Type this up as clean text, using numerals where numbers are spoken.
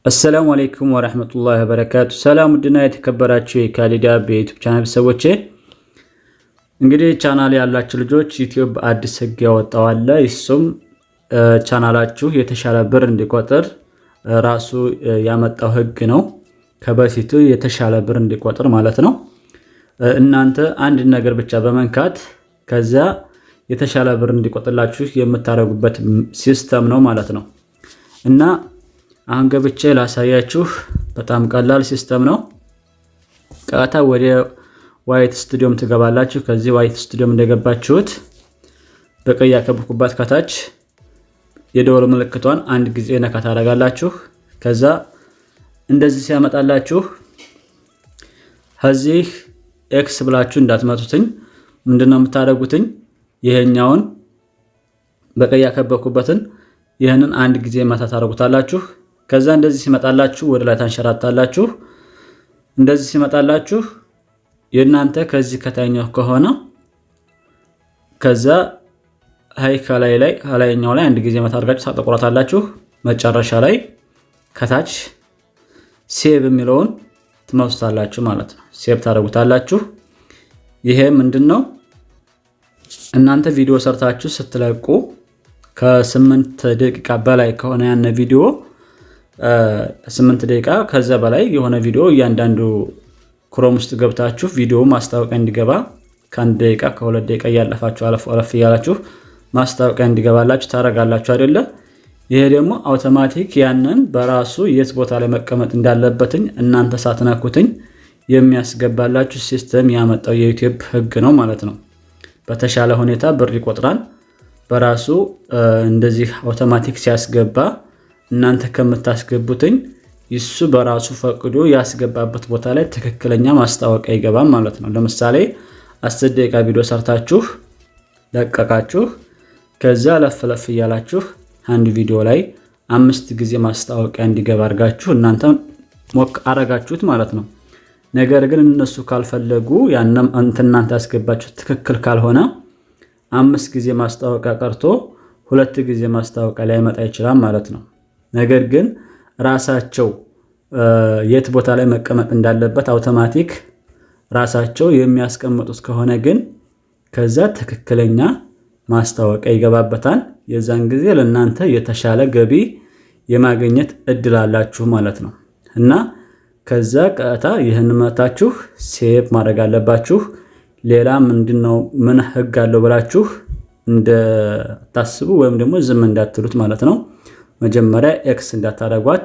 አሰላሙ አለይኩም ወራህመቱላሂ ወበረካቱ። ሰላም ውድና የተከበራችሁ የካሊዳ በዩቲዩብ ቻናል ሰዎች፣ እንግዲህ ቻናል ያላችሁ ልጆች ዩቲዩብ አዲስ ህግ ያወጣው አለ። እሱም ቻናላችሁ የተሻለ ብር እንዲቆጥር ራሱ ያመጣው ህግ ነው። ከበፊቱ የተሻለ ብር እንዲቆጥር ማለት ነው። እናንተ አንድ ነገር ብቻ በመንካት ከዛ የተሻለ ብር እንዲቆጥርላችሁ የምታደርጉበት ሲስተም ነው ማለት ነው። እና አሁን ገብቼ ላሳያችሁ። በጣም ቀላል ሲስተም ነው። ቀጥታ ወደ ዋይት ስቱዲዮም ትገባላችሁ። ከዚህ ዋይት ስቱዲዮም እንደገባችሁት በቀይ ያከብኩባት ከታች የደወል ምልክቷን አንድ ጊዜ ነካ ታደርጋላችሁ። ከዛ እንደዚህ ሲያመጣላችሁ ከዚህ ኤክስ ብላችሁ እንዳትመቱትኝ። ምንድነው የምታደርጉትኝ? ይሄኛውን በቀይ ያከበኩበትን ይሄንን አንድ ጊዜ መታ ታደርጉታላችሁ። ከዛ እንደዚህ ሲመጣላችሁ ወደ ላይ ታንሸራታላችሁ። እንደዚህ ሲመጣላችሁ የእናንተ ከዚህ ከታይኛው ከሆነ ከዛ ሃይ ከላይኛው ላይ አንድ ጊዜ መታ አድርጋችሁ ታጠቁራታላችሁ። መጨረሻ ላይ ከታች ሴቭ የሚለውን ትመውስታላችሁ ማለት ነው። ሴቭ ታደርጉታላችሁ። ይሄ ምንድነው? እናንተ ቪዲዮ ሰርታችሁ ስትለቁ ከ8 ደቂቃ በላይ ከሆነ ያነ ቪዲዮ 8 ደቂቃ ከዛ በላይ የሆነ ቪዲዮ እያንዳንዱ ክሮም ውስጥ ገብታችሁ ቪዲዮ ማስታወቂያ እንዲገባ ከ1 ደቂቃ ከ2 ደቂቃ ያለፋችሁ አለፍ ያላችሁ ማስታወቂያ እንዲገባላችሁ ታረጋላችሁ አይደለ? ይሄ ደግሞ አውቶማቲክ ያንን በራሱ የት ቦታ ላይ መቀመጥ እንዳለበትኝ እናንተ ሳትነኩትኝ የሚያስገባላችሁ ሲስተም ያመጣው የዩቲዩብ ህግ ነው ማለት ነው። በተሻለ ሁኔታ ብር ይቆጥራል በራሱ እንደዚህ አውቶማቲክ ሲያስገባ እናንተ ከምታስገቡትኝ እሱ በራሱ ፈቅዶ ያስገባበት ቦታ ላይ ትክክለኛ ማስታወቂያ ይገባል ማለት ነው። ለምሳሌ 10 ደቂቃ ቪዲዮ ሰርታችሁ ለቀቃችሁ። ከዛ ለፍለፍ ያላችሁ አንድ ቪዲዮ ላይ 5 ጊዜ ማስታወቂያ እንዲገባ አድርጋችሁ እናንተ ሞክ አረጋችሁት ማለት ነው። ነገር ግን እነሱ ካልፈለጉ ያንም እናንተ ያስገባችሁት ትክክል ካልሆነ 5 ጊዜ ማስታወቂያ ቀርቶ 2 ጊዜ ማስታወቂያ ላይ መጣ ይችላል ማለት ነው። ነገር ግን ራሳቸው የት ቦታ ላይ መቀመጥ እንዳለበት አውቶማቲክ ራሳቸው የሚያስቀምጡት ከሆነ ግን ከዛ ትክክለኛ ማስታወቂያ ይገባበታል። የዛን ጊዜ ለእናንተ የተሻለ ገቢ የማግኘት እድል አላችሁ ማለት ነው። እና ከዛ ቀጥታ ይህን መታችሁ ሴቭ ማድረግ አለባችሁ። ሌላ ምንድነው ምን ህግ አለው ብላችሁ እንደታስቡ ወይም ደግሞ ዝም እንዳትሉት ማለት ነው። መጀመሪያ ኤክስ እንዳታረጓት